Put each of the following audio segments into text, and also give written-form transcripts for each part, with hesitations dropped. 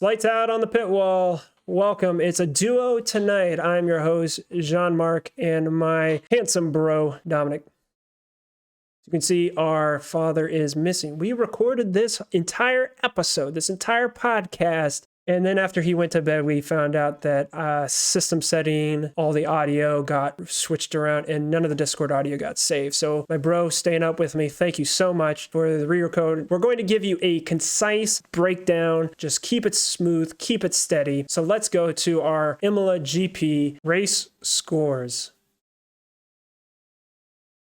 Lights out on the pit wall. Welcome. It's a duo tonight. I'm your host, Jeanmark, and my handsome bro, Dominick. You can see our father is missing. We recorded this entire episode, this entire podcast, and then after he went to bed, we found out that system setting, all the audio got switched around, and none of the Discord audio got saved. So my bro staying up with me, thank you so much for the re-record. We're going to give you a concise breakdown. Just keep it smooth, keep it steady. So let's go to our Imola GP race scores.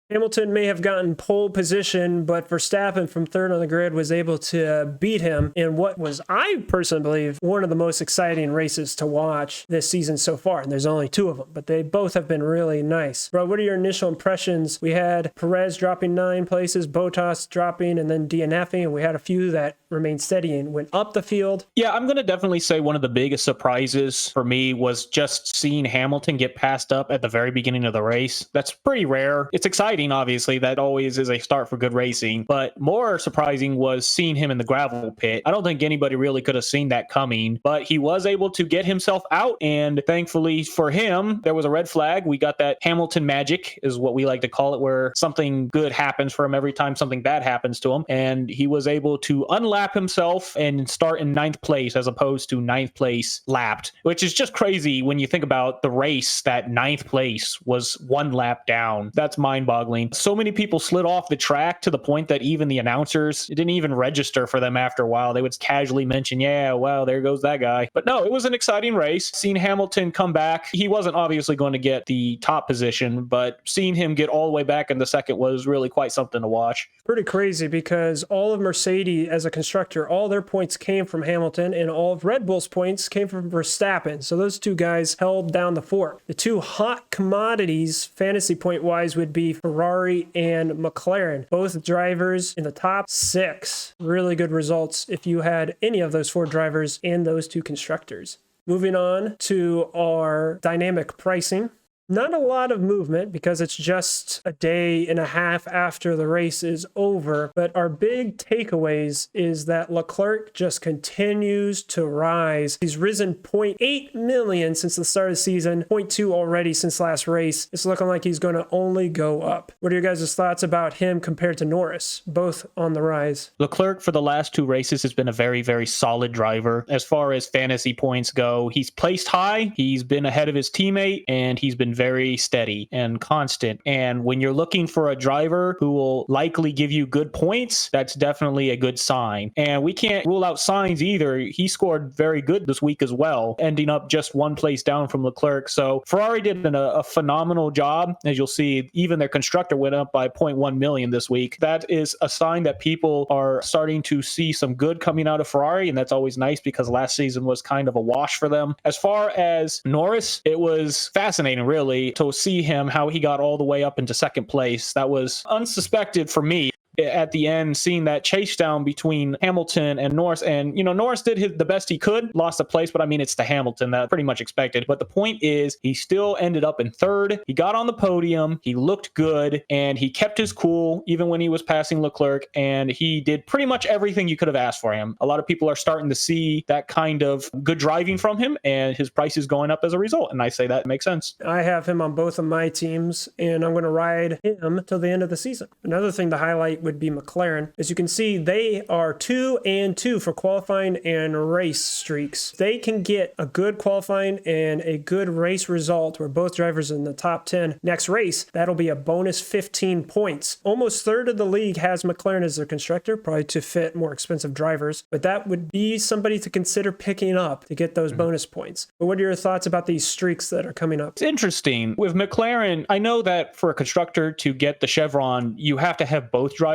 Hamilton may have gotten pole position, but Verstappen from third on the grid was able to beat him in what was, I personally believe, one of the most exciting races to watch this season so far. And there's only two of them, but they both have been really nice. Bro, what are your initial impressions? We had Perez dropping 9 places, Bottas dropping, and then DNFing, and we had a few that remained steady and went up the field. Yeah, I'm going to definitely say one of the biggest surprises for me was just seeing Hamilton get passed up at the very beginning of the race. That's pretty rare. It's exciting, obviously. That always is a start for good racing. But more surprising was seeing him in the gravel pit. I don't think anybody really could have seen that coming, but he was able to get himself out. And thankfully for him, there was a red flag. We got that Hamilton magic, is what we like to call it, where something good happens for him every time something bad happens to him. And he was able to unlap himself and start in 9th place as opposed to 9th place lapped, which is just crazy when you think about the race. That 9th place was 1 lap down. That's mind-boggling. So many people slid off the track to the point that even the announcers, it didn't even register for them after a while. They would casually mention, yeah, well, there goes that guy. But no, it was an exciting race. Seeing Hamilton come back, he wasn't obviously going to get the top position, but seeing him get all the way back in the second was really quite something to watch. Pretty crazy, because all of Mercedes as a constructor, all their points came from Hamilton, and all of Red Bull's points came from Verstappen. So those two guys held down the fort. The two hot commodities, fantasy point wise, would be Ferrari and McLaren. Both drivers in the top 6. Really good results if you had any of those 4 drivers and those 2 constructors. Moving on to our dynamic pricing. Not a lot of movement because it's just a day and a half after the race is over. But our big takeaways is that Leclerc just continues to rise. He's risen 0.8 million since the start of the season, 0.2 already since last race. It's looking like he's going to only go up. What are your guys' thoughts about him compared to Norris? Both on the rise. Leclerc for the last 2 races has been a very, very solid driver. As far as fantasy points go, he's placed high, he's been ahead of his teammate, and he's been very steady and constant. And when you're looking for a driver who will likely give you good points, that's definitely a good sign. And we can't rule out signs either. He scored very good this week as well, ending up just 1 place down from Leclerc. So Ferrari did a phenomenal job. As you'll see, even their constructor went up by 0.1 million this week. That is a sign that people are starting to see some good coming out of Ferrari, and that's always nice because last season was kind of a wash for them. As far as Norris, it was fascinating, really, to see him, how he got all the way up into 2nd place. That was unsuspected for me. At the end, seeing that chase down between Hamilton and Norris, and Norris did the best he could, lost a place, but I mean, it's the Hamilton, that pretty much expected. But the point is, he still ended up in 3rd. He got on the podium, he looked good, and he kept his cool even when he was passing Leclerc, and he did pretty much everything you could have asked for him. A lot of people are starting to see that kind of good driving from him, and his price is going up as a result, and I say that makes sense. I have him on both of my teams, and I'm going to ride him till the end of the season. Another thing to highlight would be McLaren. As you can see, they are 2-2 for qualifying and race streaks. They can get a good qualifying and a good race result where both drivers are in the top 10 next race. That'll be a bonus 15 points. Almost third of the league has McLaren as their constructor, probably to fit more expensive drivers, but that would be somebody to consider picking up to get those bonus points. But what are your thoughts about these streaks that are coming up? It's interesting. With McLaren, I know that for a constructor to get the chevron, you have to have both drivers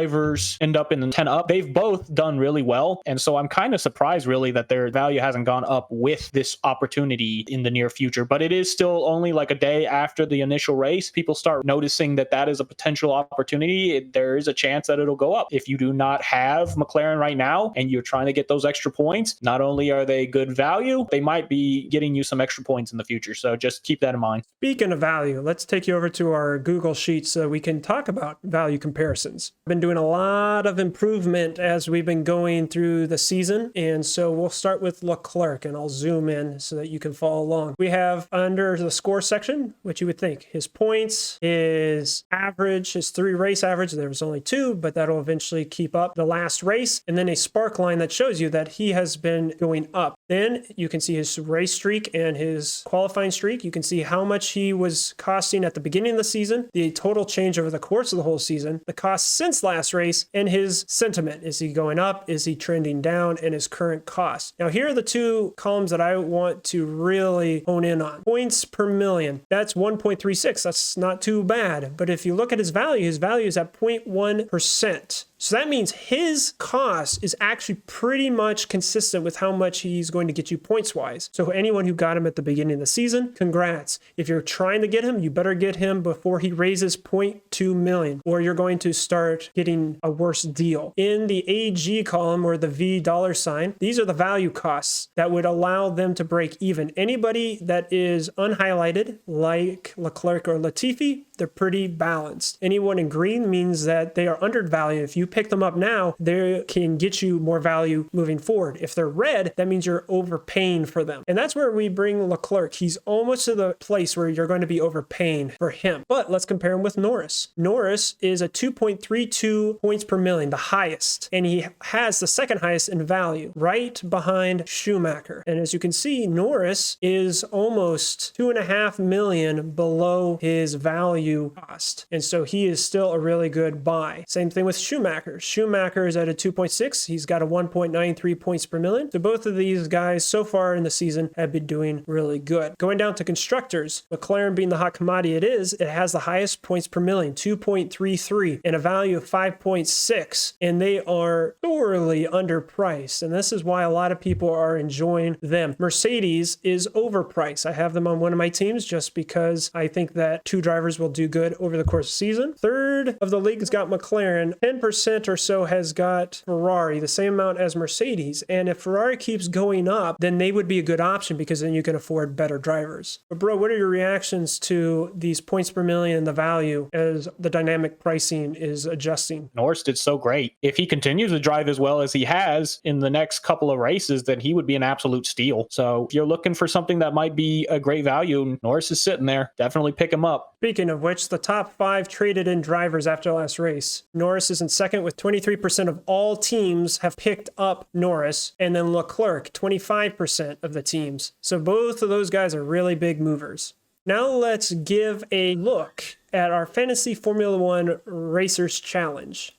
end up in the 10 up. They've both done really well. And so I'm kind of surprised really that their value hasn't gone up with this opportunity in the near future. But it is still only like a day after the initial race. People start noticing that that is a potential opportunity. There is a chance that it'll go up. If you do not have McLaren right now and you're trying to get those extra points, not only are they good value, they might be getting you some extra points in the future. So just keep that in mind. Speaking of value, let's take you over to our Google Sheets so we can talk about value comparisons. I've been doing doing a lot of improvement as we've been going through the season. And so we'll start with Leclerc, and I'll zoom in so that you can follow along. We have under the score section, what you would think, his points, his average, his 3 race average. There was only 2, but that'll eventually keep up the last race. And then a spark line that shows you that he has been going up. Then you can see his race streak and his qualifying streak. You can see how much he was costing at the beginning of the season, the total change over the course of the whole season, the cost since last race, and his sentiment. Is he going up? Is he trending down? And his current cost. Now, here are the 2 columns that I want to really hone in on. Points per million. That's 1.36. That's not too bad. But if you look at his value is at 0.1%. So that means his cost is actually pretty much consistent with how much he's going to get you points-wise. So anyone who got him at the beginning of the season, congrats. If you're trying to get him, you better get him before he raises 0.2 million, or you're going to start getting a worse deal. In the AG column, or the V $, these are the value costs that would allow them to break even. Anybody that is unhighlighted, like Leclerc or Latifi, they're pretty balanced. Anyone in green means that they are undervalued. If you pick them up now, they can get you more value moving forward. If they're red, that means you're overpaying for them. And that's where we bring Leclerc. He's almost to the place where you're going to be overpaying for him. But let's compare him with Norris. Norris is a 2.32 points per million, the highest. And he has the second highest in value, right behind Schumacher. And as you can see, Norris is almost 2.5 million below his value cost. And so he is still a really good buy. Same thing with Schumacher. Schumacher is at a 2.6. He's got a 1.93 points per million. So both of these guys so far in the season have been doing really good. Going down to constructors, McLaren being the hot commodity it is, it has the highest points per million, 2.33, and a value of 5.6. And they are thoroughly underpriced. And this is why a lot of people are enjoying them. Mercedes is overpriced. I have them on one of my teams just because I think that 2 drivers will do good over the course of the season. Third of the league's got McLaren. 10% or so has got Ferrari, the same amount as Mercedes. And if Ferrari keeps going up, then they would be a good option because then you can afford better drivers. But bro, what are your reactions to these points per million and the value as the dynamic pricing is adjusting? Norris did so great. If he continues to drive as well as he has in the next couple of races, then he would be an absolute steal. So if you're looking for something that might be a great value, Norris is sitting there. Definitely pick him up. Speaking of which, the top 5 traded in drivers after last race. Norris is in second with 23% of all teams have picked up Norris, and then Leclerc, 25% of the teams. So both of those guys are really big movers. Now let's give a look at our Fantasy Formula One Racers Challenge.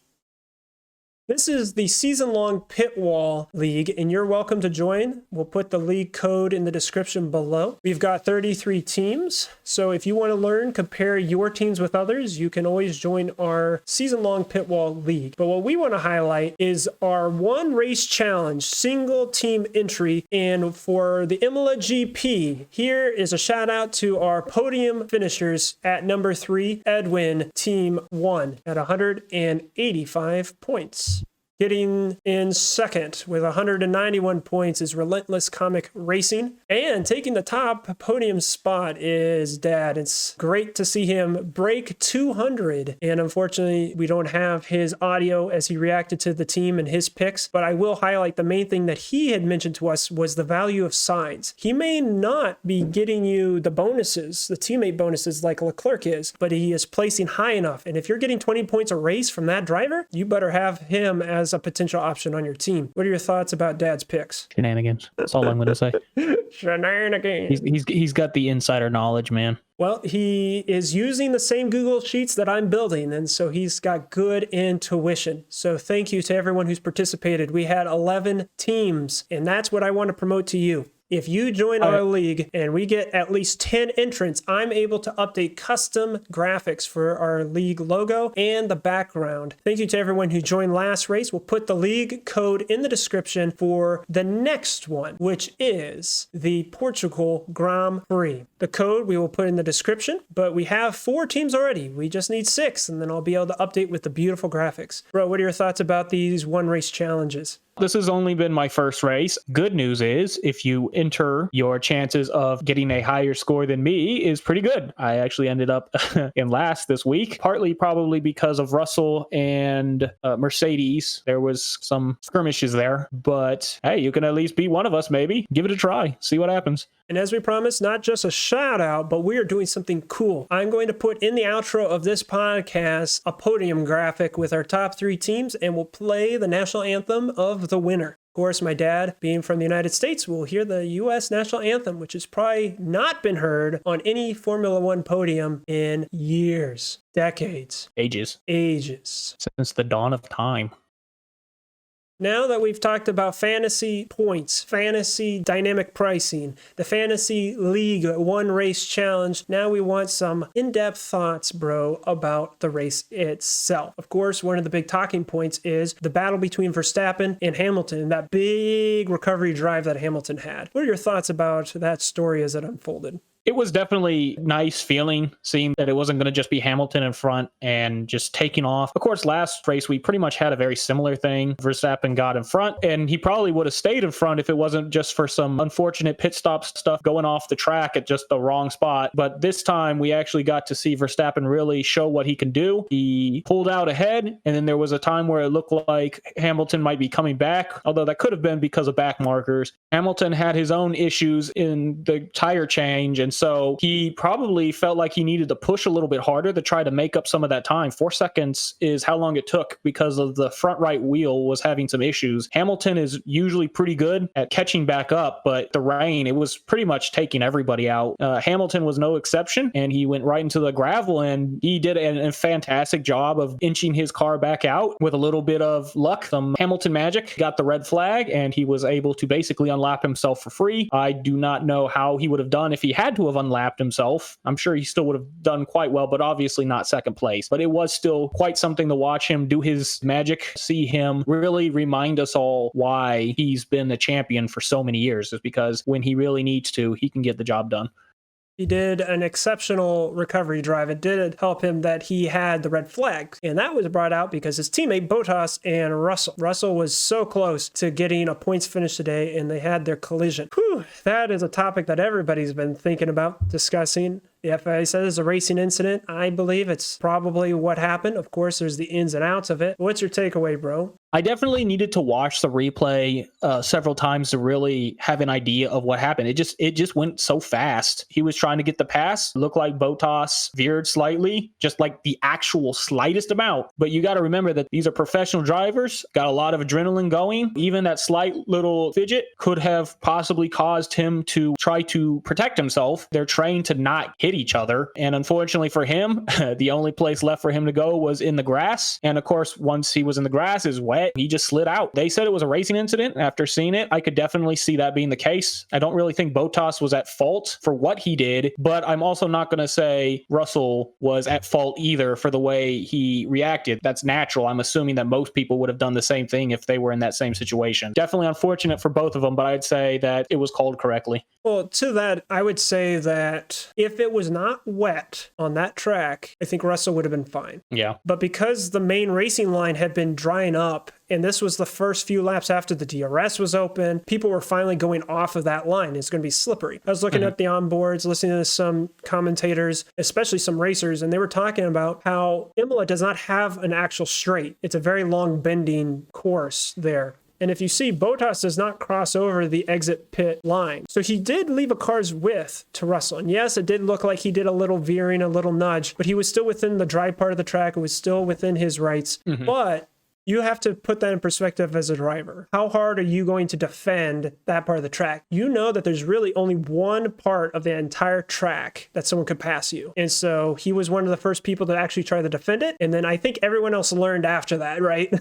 This is the season-long Pitwall League, and you're welcome to join. We'll put the league code in the description below. We've got 33 teams, so if you want to learn, compare your teams with others, you can always join our season-long Pitwall League. But what we want to highlight is our one race challenge, single team entry, and for the Imola GP, here is a shout out to our podium finishers at number 3, Edwin, team 1, at 185 points. Getting in second with 191 points is Relentless Comic Racing. And taking the top podium spot is Dad. It's great to see him break 200. And unfortunately, we don't have his audio as he reacted to the team and his picks. But I will highlight the main thing that he had mentioned to us was the value of signs. He may not be getting you the bonuses, the teammate bonuses like Leclerc is, but he is placing high enough. And if you're getting 20 points a race from that driver, you better have him as a potential option on your team. What are your thoughts about Dad's picks? Shenanigans. That's all I'm going to say. Shenanigans. He's got the insider knowledge, man. Well, he is using the same Google Sheets that I'm building, and so he's got good intuition. So thank you to everyone who's participated. We had 11 teams, and that's what I want to promote to you. If you join our league and we get at least 10 entrants, I'm able to update custom graphics for our league logo and the background. Thank you to everyone who joined last race. We'll put the league code in the description for the next one, which is the Portugal Grand Prix. The code we will put in the description, but we have 4 teams already. We just need 6, and then I'll be able to update with the beautiful graphics. Bro, what are your thoughts about these one race challenges? This has only been my first race. Good news is, if you enter, your chances of getting a higher score than me is pretty good. I actually ended up in last this week, partly probably because of Russell and Mercedes. There was some skirmishes there, but hey, you can at least beat one of us, maybe. Give it a try. See what happens. And as we promised, not just a shout out, but we are doing something cool. I'm going to put in the outro of this podcast a podium graphic with our top 3 teams, and we'll play the national anthem of the winner. Of course, my dad, being from the United States, will hear the U.S. national anthem, which has probably not been heard on any Formula One podium in years, decades, ages, since the dawn of time. Now that we've talked about fantasy points, fantasy dynamic pricing, the fantasy league one race challenge, now we want some in-depth thoughts, bro, about the race itself. Of course, one of the big talking points is the battle between Verstappen and Hamilton, that big recovery drive that Hamilton had. What are your thoughts about that story as it unfolded? It was definitely nice feeling, seeing that it wasn't going to just be Hamilton in front and just taking off. Of course, last race, we pretty much had a very similar thing. Verstappen got in front, and he probably would have stayed in front if it wasn't just for some unfortunate pit stop stuff going off the track at just the wrong spot. But this time, we actually got to see Verstappen really show what he can do. He pulled out ahead, and then there was a time where it looked like Hamilton might be coming back, although that could have been because of back markers. Hamilton had his own issues in the tire change, and so he probably felt like he needed to push a little bit harder to try to make up some of that time. 4 seconds is how long it took because of the front right wheel was having some issues. Hamilton is usually pretty good at catching back up, but the rain, it was pretty much taking everybody out. Hamilton was no exception, and he went right into the gravel, and he did a fantastic job of inching his car back out with a little bit of luck. Some Hamilton magic, got the red flag, and he was able to basically unlap himself for free. I do not know how he would have done if he had to have unlapped himself. I'm sure he still would have done quite well, but obviously not second place. But it was still quite something to watch him do his magic, see him really remind us all why he's been the champion for so many years, is because when he really needs to, he can get the job done. He did an exceptional recovery drive. It did help him that he had the red flag. And that was brought out because his teammate Bottas and Russell was so close to getting a points finish today, and they had their collision. Whew, that is a topic that everybody's been thinking about, discussing. The FIA says it's a racing incident. I believe it's probably what happened. Of course, there's the ins and outs of it. What's your takeaway, bro? I definitely needed to watch the replay several times to really have an idea of what happened. It just went so fast. He was trying to get the pass. Looked like Bottas veered slightly, just like the actual slightest amount. But you got to remember that these are professional drivers, got a lot of adrenaline going. Even that slight little fidget could have possibly caused him to try to protect himself. They're trained to not hit each other. And unfortunately for him, the only place left for him to go was in the grass. And of course, once he was in the grass, is wet. He just slid out. They said it was a racing incident. After seeing it, I could definitely see that being the case. I don't really think Bottas was at fault for what he did, but I'm also not going to say Russell was at fault either for the way he reacted. That's natural. I'm assuming that most people would have done the same thing if they were in that same situation. Definitely unfortunate for both of them, but I'd say that it was called correctly. Well, to that, I would say that if it was not wet on that track, I think Russell would have been fine. Yeah. But because the main racing line had been drying up, and this was the first few laps after the DRS was open, people were finally going off of that line. It's going to be slippery. I was looking at the onboards, listening to some commentators, especially some racers, and they were talking about how Imola does not have an actual straight. It's a very long bending course there. And if you see, Bottas does not cross over the exit pit line. So he did leave a car's width to Russell. And yes, it did look like he did a little veering, a little nudge, but he was still within the dry part of the track. It was still within his rights. But you have to put that in perspective as a driver. How hard are you going to defend that part of the track? You know that there's really only one part of the entire track that someone could pass you. And so he was one of the first people to actually try to defend it. And then I think everyone else learned after that, right?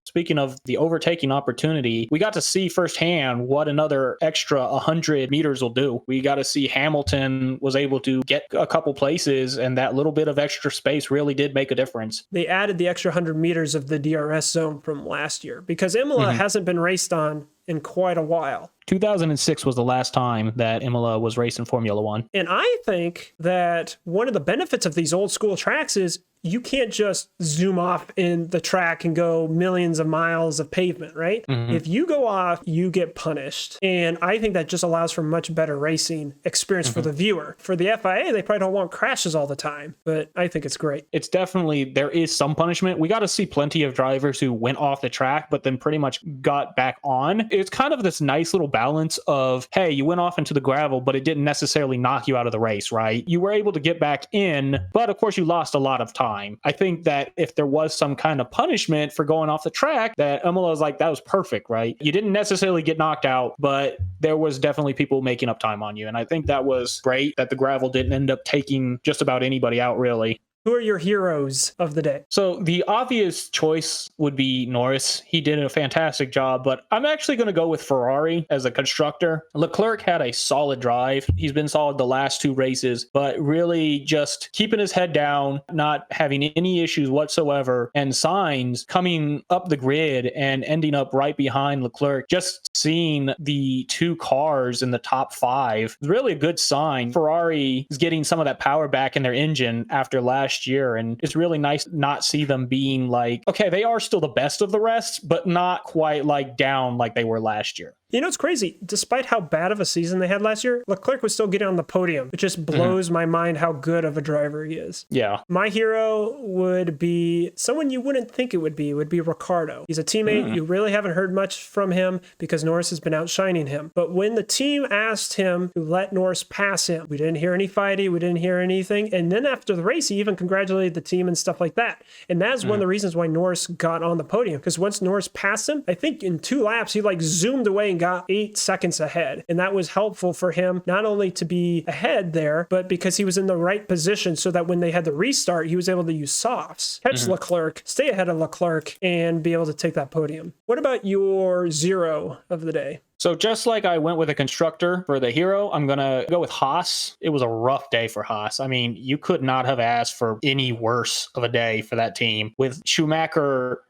Speaking of the overtaking opportunity, we got to see firsthand what another extra 100 meters will do. We got to see Hamilton was able to get a couple places, and that little bit of extra space really did make a difference. They added the extra 100 meters of the DRS zone from last year because Imola hasn't been raced on in quite a while. 2006 was the last time that Imola was raced in Formula One. And I think that one of the benefits of these old school tracks is you can't just zoom off in the track and go millions of miles of pavement, right? If you go off, you get punished. And I think that just allows for much better racing experience for the viewer. For the FIA, they probably don't want crashes all the time, but I think it's great. It's definitely, there is some punishment. We got to see plenty of drivers who went off the track, but then pretty much got back on. It's kind of this nice little balance of, hey, you went off into the gravel, but it didn't necessarily knock you out of the race, right? You were able to get back in, but of course you lost a lot of time. I think that if there was some kind of punishment for going off the track, that Imola was like, that was perfect, right? You didn't necessarily get knocked out, but there was definitely people making up time on you. And I think that was great that the gravel didn't end up taking just about anybody out, really. Who are your heroes of the day? So the obvious choice would be Norris. He did a fantastic job, but I'm actually going to go with Ferrari as a constructor. Leclerc had a solid drive. He's been solid the last two races, but really just keeping his head down, not having any issues whatsoever. And Sainz coming up the grid and ending up right behind Leclerc. Just seeing the two cars in the top five is really a good sign. Ferrari is getting some of that power back in their engine after last year, and it's really nice to not see them being like, okay, they are still the best of the rest, but not quite like down like they were last year. You know, it's crazy. Despite how bad of a season they had last year, Leclerc was still getting on the podium. It just blows my mind how good of a driver he is. Yeah. My hero would be someone you wouldn't think it would be Ricardo. He's a teammate. You really haven't heard much from him because Norris has been outshining him. But when the team asked him to let Norris pass him, we didn't hear any fighting. We didn't hear anything. And then after the race, he even congratulated the team and stuff like that. And that's one of the reasons why Norris got on the podium. Because once Norris passed him, I think in 2 laps, he like zoomed away and got 8 seconds ahead. And that was helpful for him, not only to be ahead there, but because he was in the right position so that when they had the restart, he was able to use softs, catch Leclerc, stay ahead of Leclerc, and be able to take that podium. What about your zero of the day? So just like I went with a constructor for the hero, I'm going to go with Haas. It was a rough day for Haas. I mean, you could not have asked for any worse of a day for that team. With Schumacher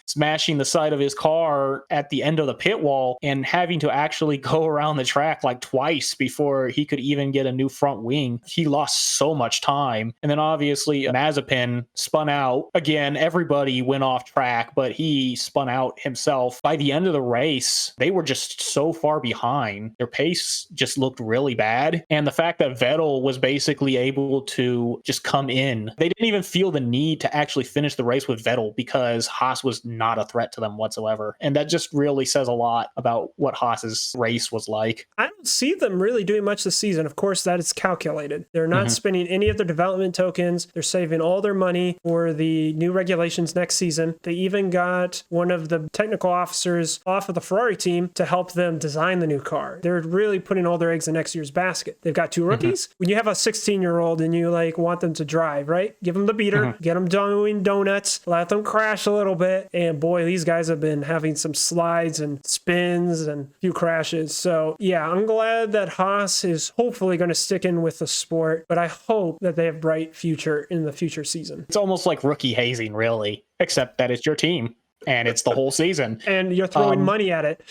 smashing the side of his car at the end of the pit wall and having to actually go around the track like twice before he could even get a new front wing. He lost so much time. And then obviously Mazepin spun out. Again, everybody went off track, but he spun out himself. By the end of the race, they were just so far behind. Their pace just looked really bad. And the fact that Vettel was basically able to just come in, they didn't even feel the need to actually finish the race with Vettel because Haas was not a threat to them whatsoever. And that just really says a lot about what Haas's race was like. I don't see them really doing much this season. Of course, that is calculated. They're not spending any of their development tokens. They're saving all their money for the new regulations next season. They even got one of the technical officers off of the Ferrari team to help them design the new car. They're really putting all their eggs in next year's basket. They've got 2 rookies. When you have a 16-year-old and you like want them to drive, right? Give them the beater, get them doing donuts, let them crash a little bit. And boy, these guys have been having some slides and spins and a few crashes. So yeah, I'm glad that Haas is hopefully going to stick in with the sport, but I hope that they have bright future in the future season. It's almost like rookie hazing, really, except that it's your team and it's the whole season. And you're throwing money at it.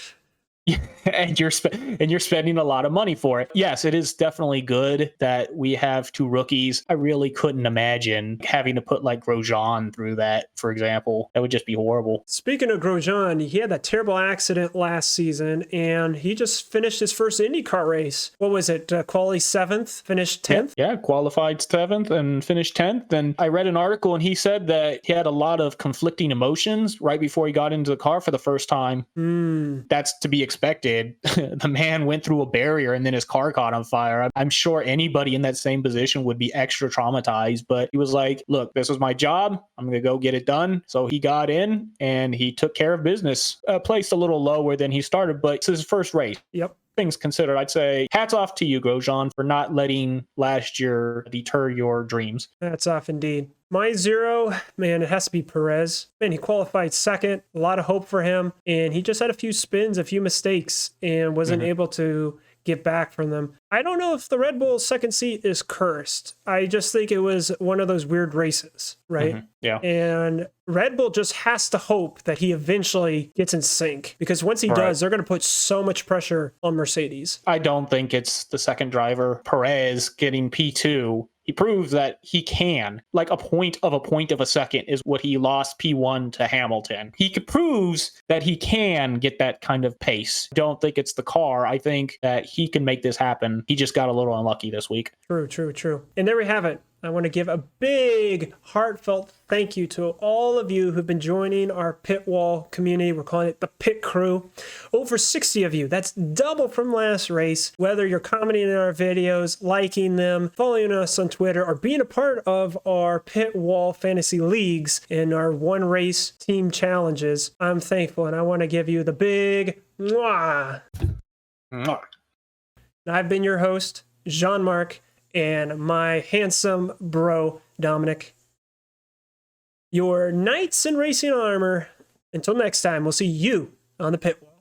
And you're spending a lot of money for it. Yes, it is definitely good that we have 2 rookies. I really couldn't imagine having to put like Grosjean through that, for example. That would just be horrible. Speaking of Grosjean, he had that terrible accident last season, and he just finished his first IndyCar race. What was it? Quali 7th, finished 10th? Yeah, qualified 7th and finished 10th. And I read an article, and he said that he had a lot of conflicting emotions right before he got into the car for the first time. That's to be expected. The man went through a barrier and then his car caught on fire. I'm sure anybody in that same position would be extra traumatized, but he was like, look, this was my job. I'm going to go get it done. So he got in and he took care of business. Placed a little lower than he started, but it's his first race. Yep. Things considered, I'd say hats off to you, Grosjean, for not letting last year deter your dreams. Hats off indeed. My zero, man, it has to be Perez. Man, he qualified second. A lot of hope for him. And he just had a few spins, a few mistakes, and wasn't able to get back from them. I don't know if the Red Bull second seat is cursed. I just think it was one of those weird races, right? Yeah. And Red Bull just has to hope that he eventually gets in sync, because once he does, they're going to put so much pressure on Mercedes. I don't think it's the second driver, Perez, getting P2 He proves that he can. Like a point of a second is what he lost P1 to Hamilton. He proves that he can get that kind of pace. I don't think it's the car. I think that he can make this happen. He just got a little unlucky this week. True. And there we have it. I want to give a big, heartfelt thank you to all of you who've been joining our Pitwall community. We're calling it the Pit Crew. Over 60 of you. That's double from last race. Whether you're commenting on our videos, liking them, following us on Twitter, or being a part of our Pitwall fantasy leagues and our one race team challenges, I'm thankful, and I want to give you the big mwah. Mwah. I've been your host, Jeanmark, and my handsome bro, Dominick. Your knights in racing armor. Until next time, we'll see you on the Pitwall.